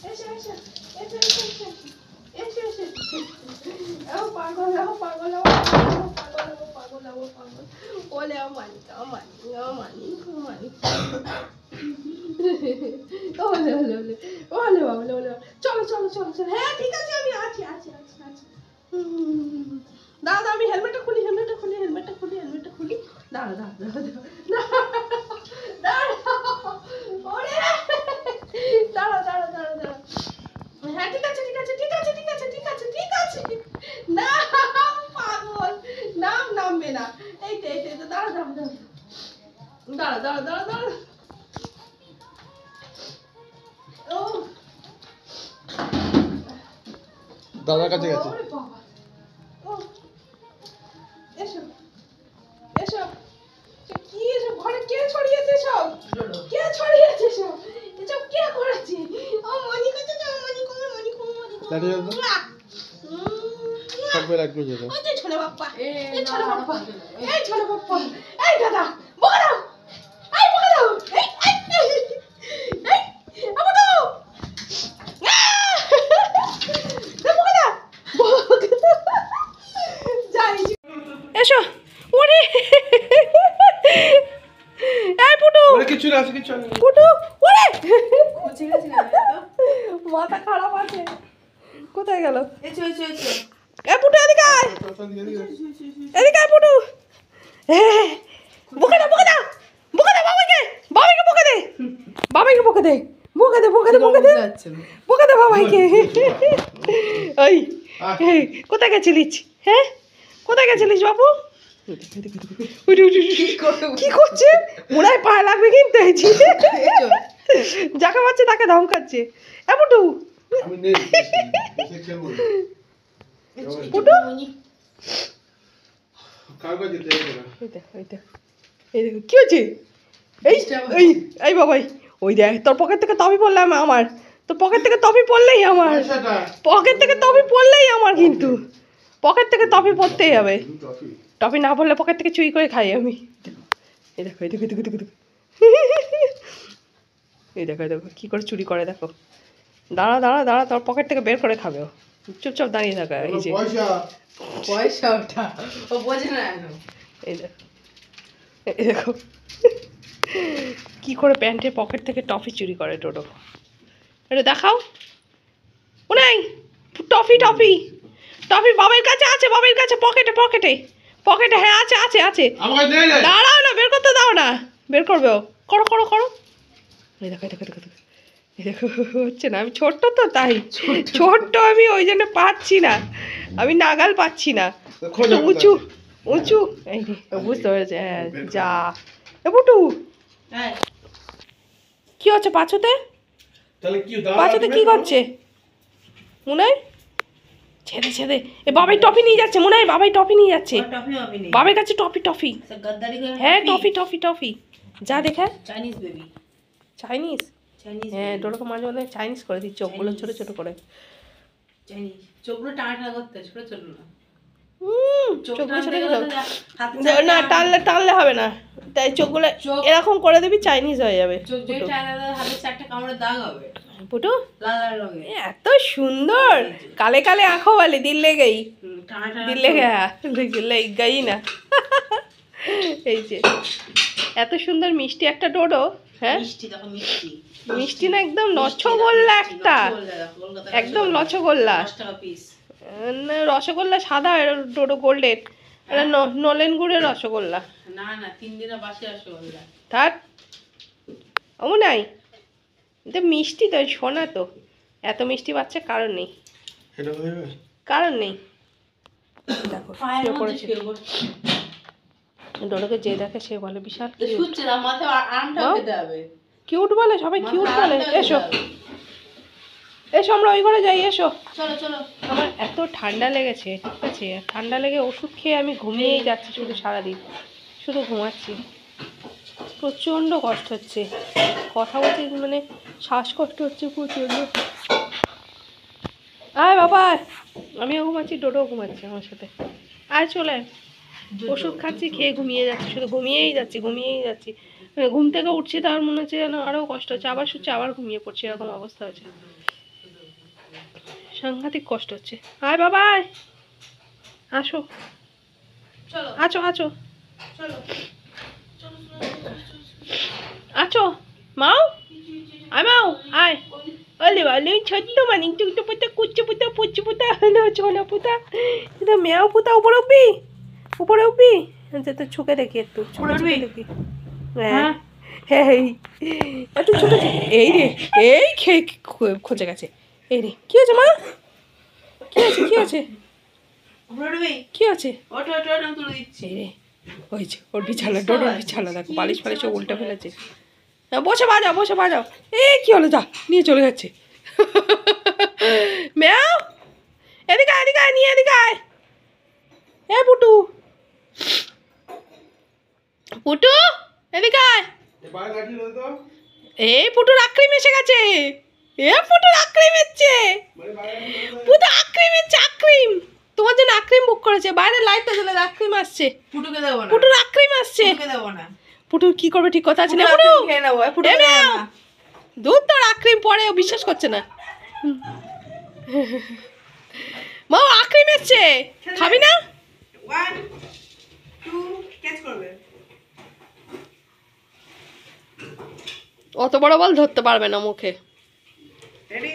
এসো এসো এসো এসো এসো এসো ও পাগল ও পাগল ও পাগল ও পাগল ও পাগল ওলে ও মানি ওলে ওলে ওলে ওলে ওলে ওলে চলো চলো চলো চলো হ্যাঁ ঠিক আছে আমি আছি আছি আছি আছি দাদা আমি হেলমেটটা খুলি দাঁড়া দাঁড়া ওরে দাঁড়া দাঁড়া দাঁড়া দাঁড়া হ্যাঁ ঠিক আছে না পাগল নামবে না এই তো দাঁড়া ও দাদার কাছে গেছে। ওরে বাবা ও এসো এসো কি এসব ঘরে কে ছড়িয়েছে সব এসব কে করেছে ও মনি কাছে যাও মনি দাঁড়িয়ে যাও সব রাখবে যেটা ওই ছোট বাপ্পা এই ছোট বাপ্পা এই দাদা বকা দাও এই আবু দাও এসো ওরে এই পুটু ওরে কিছু না পুটু ওরে মাথা খারাপ আছে কোথায় গেল এসো এ পুটু এদিকে আয় পুটু বকা দাও বাবাইকে বকা দে বাবাইকে এই কোথায় গেছিলিস হ্যাঁ কোথায় গেছিলিস বাবু কি করছে মনে হয় পায়ে লাগবে কিন্তু যাকে পাচ্ছে তাকে ধমকাচ্ছে পুটু আমি নেই খেলবো পুটু কার কাছে যেতে হবে না এই দেখো কি হচ্ছে এই বাবাই ওই দেখ তোর পকেট থেকে টপি পড়লাম আমার তোর পকেট থেকে টপি পড়লেই আমার কিন্তু পকেট থেকে টপি পড়তেই হবে টপি না পড়লে পকেট থেকে চুরি করে খাই আমি এই দেখো কি করে চুরি করে দেখো দাঁড়া তোর পকেট থেকে বের করে খাবে ও চুপচাপ দাঁড়িয়ে থাকা এই যে পয়সা ওটা ও বোঝে না এই দেখো কি করে প্যান্টের পকেট থেকে টফি চুরি করে টোটো এটা দেখাও ও নাই টফি বাবার কাছে আছে পকেটে হ্যাঁ আছে দাঁড়াও না বের করতে দাও না বের করবে ও করো এই দেখো হচ্ছে না আমি ছোট্ট তো তাই ছোট্ট আমি ওই জন্য পাচ্ছি না আমি নাগাল পাচ্ছি না উঁচু এই বুঝতে পেরেছে হ্যাঁ যা বুটু কি হচ্ছে পাছুতে কি করছে মনে ছেদে এ বাবাই টফি নিয়ে যাচ্ছে মনে হয় বাবার কাছে টফি হ্যাঁ টফি যা দেখা চাইনিজ হ্যাঁ ডোলোকে মাঝে মাঝে চাইনিজ করে দিই চোখগুলো ছোট করে চোখগুলো টানা করতে ছোট না না টানলে হবে না তাই চোখগুলো এরকম করে দিবি চাইনিজ হয়ে যাবে পুটু এত সুন্দর কালে আঁখো वाली दिल ले गई গই না এই যে এত সুন্দর মিষ্টি একটা ডোডো হ্যাঁ মিষ্টি না একদম রসগোল্লা একদম রসগোল্লা রসগোল্লা সাদা ডোডো গোল্ডেন এটা নলেন গুড়ের রসগোল্লা না 3 দিনের বাসি রসগোল্লা থাক ও নাই এটা মিষ্টি তো সোনা তো এত মিষ্টি বাচ্চা কারণ নেই দেখো ডোডোকে যে দেখে সে বলে বিশাল কিউট বলে সবাই কিউট বলে এসো আমরা ওই ঘরে যাই এসো চলো আমার এত ঠান্ডা লেগেছে ঠিক আছে ঠান্ডা লেগে ওষুধ খেয়ে আমি ঘুমিয়েই যাচ্ছি সারাদিন শুধু ঘুমাচ্ছি প্রচণ্ড কষ্ট হচ্ছে কথা বলতে মানে শ্বাসকষ্ট হচ্ছে প্রচণ্ড আয় বাবা আমিও ঘুমাচ্ছি ডোডোও ঘুমাচ্ছে আমার সাথে আয় চলে ওষুধ খাচ্ছি খেয়ে ঘুমিয়ে যাচ্ছি শুধু ঘুমিয়েই যাচ্ছি ঘুম থেকে উঠছি তার মনে হচ্ছে যেন আরও কষ্ট হচ্ছে আবার শুচ্ছে আবার ঘুমিয়ে পড়ছি এরকম অবস্থা হচ্ছে সাংঘাতিক কষ্ট হচ্ছে। আয় বাবা আয়, আসো চলো আছো আছো চলো আছো মাও, আয় মাও আয়। ওলে ওলে ছোট্ট মানিক টুকটু পুতা কুচু পুতা পুচু পুতা হলো ছোলা পুতা, এটা মেয়াও পুতা। উপরে উঠবি, উপরে উঠবি। আচ্ছা তো ছুকে দেখি একটু, ছুকে ছুকে দেখি। হ্যাঁ হ্যাঁ একটু ছুকে, এই রে এই খেয়ে খোঁজে গেছে। এই রে কি হয়েছে মা, কি আছে কি আছে কি আছে? ওটো ওটো ওটো তুলে দিচ্ছি। এই রে হয়েছে ওর বিছানা, ডোডোর বিছানা দেখো, বালিশ ফালিশ সব উল্টে ফেলেছে। হ্যাঁ বসে বাজাও বসে বাজাও। এই কি হলো, যা নিয়ে চলে যাচ্ছে। ম্যাও এদিকে আয়, এদিকে আয়, নিয়ে এদিকে আয়। এ পুটু, পুটু এদিকে আয়। পায়ে লাঠি ধরে দাও। এই পুটুর আক্রিম এসে গেছে, এ পুটুর আক্রিম এসছে, মানে পায়ে লাঠি ধরে দাও। পুটু আক্রিম এসছে, আক্রিম। তোমার জন্য আক্রিম বুক করেছে, বাইরে লাইটটা জ্বলে আক্রিম আসছে, ফুটুকে দেবো না, পুটুর আক্রিম আসছে। ফুটুকে দেবো না। পুটু কি করবে ঠিক কথা আছে না? ফুটু পুটু আক্রিম খেয়ে নেবো, ফুটুকে এ দেবো ম্যাও, না। দুধ তোর আক্রিম পরে ও বিশ্বাস করছে না। মা ও আক্রিম এসছে, খাবি না? 1 2 ক্যাচ করবে। অত বড় বল ধরতে পারবে না মুখে। Ready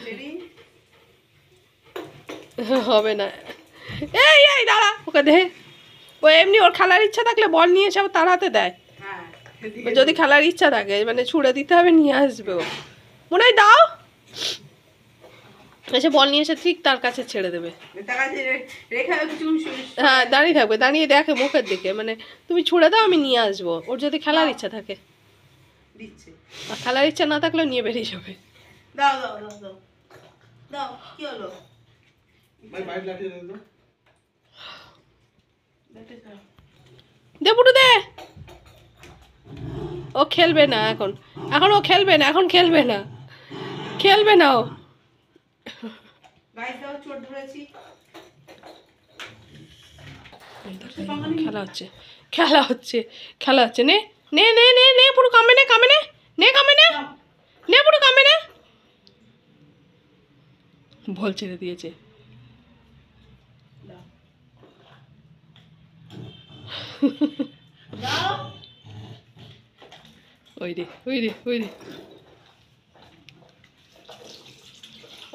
ready. হবে না। এই এই দাঁড়া, ওকে দে। ও এমনি ওর খেলার ইচ্ছা থাকলে বল নিয়ে এসে আবার তার হাতে দেয়। হ্যাঁ ওর যদি খেলার ইচ্ছা থাকে মানে ছুড়ে দিতে হবে, নিয়ে আসবে ও। মনে হয় দাও, এসে বল নিয়ে এসে ঠিক তার কাছে ছেড়ে দেবে। তার কাছে রেখে কিছু হ্যাঁ দাঁড়িয়ে থাকবে, দাঁড়িয়ে দেখে মুখের দিকে, মানে তুমি ছুড়ে দাও আমি নিয়ে আসবো। ওর যদি খেলার ইচ্ছা থাকে, দিচ্ছে। আর খেলার ইচ্ছা না থাকলেও নিয়ে বেরিয়ে যাবে। দাও দাও দাও দাও দাও। কি হলো? ভাই পায়ে লাঠি ধরে দাও। দে পুটু দে। ও খেলবে না এখন, এখন ও খেলবে না, এখন খেলবে না, খেলবে না ও। গাইস দাও, চোট ধরেছি। খেলা হচ্ছে খেলা হচ্ছে খেলা হচ্ছে। নে নে নে নে নে পুরো কামে নে, কামে নে, নে কামে নে, নে পুরো কামে নে। বল ছেড়ে দিয়েছে। দাও। ওই রে ওই রে ওই রে,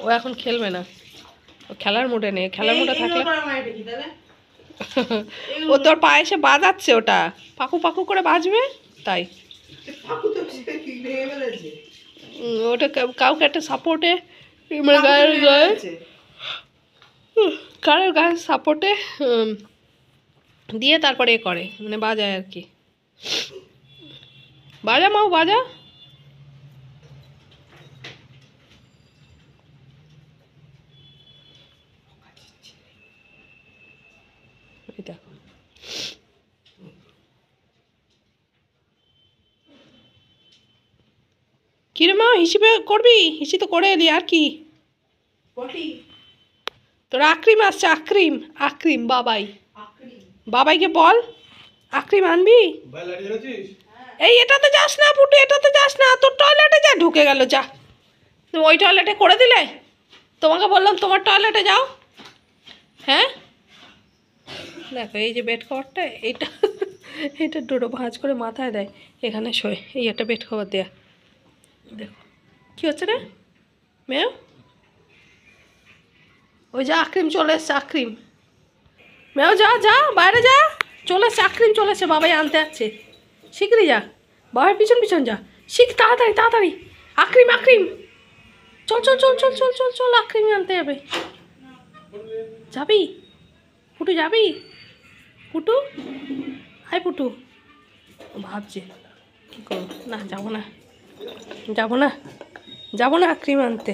ও এখন খেলবে না, ও খেলার মুডে নেই। খেলার মুডে থাকলে ও তোর পায়ে এসে বাজাচ্ছে, ওটা পাকু পাকু করে বাজবে তাই। ওটা কাউকে একটা সাপোর্টে, মানে গায়ের গায়ে, কারোর গায়ের সাপোর্টে দিয়ে তারপরে এ করে, মানে বাজায় আর কি। বাজা মাও বাজা। এই দেখো কিরে মা, হিসেবে করবি? হিসি তো করে এলি, আর কি? তোর আক্রিম আসছে, আক্রিম আক্রিম। বাবাই, বাবাইকে বল আক্রিম আনবি। ভাই লাঠি ধরেছিস? এই এটাতে যাস না পুটু, এটাতে যাস না, তোর টয়লেটে যা। ঢুকে গেল, যা। তুমি ওই টয়লেটে করে দিলে, তোমাকে বললাম তোমার টয়লেটে যাও। হ্যাঁ দেখো এই যে বেড কভারটা, এইটা এটা ডোডো ভাঁজ করে মাথায় দেয়, এখানে শোয়। এই একটা বেড কভার দেয়া। দেখো কী হচ্ছে রে মেয়ে, ওই যা আক্রিম চলে এসছে, আক্রিম। মেয়েও যা যা বাইরে যা, চলে এসছে আক্রিম, চলে এসছে। বাবাই আনতে যাচ্ছে, শিগগিরি যা, বাবার পিছন পিছন যা, শিখ তাড়াতাড়ি তাড়াতাড়ি। আক্রিম আক্রিম, চল চল চল চল চল চল চল, আক্রিম আনতে যাবে। যাবি পুটু, যাবি পুটু? হাই পুটু, ভাবছে কী করবো। না যাবো না, যাবো না, যাবো না আক্রিম আনতে।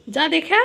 যা দেখা।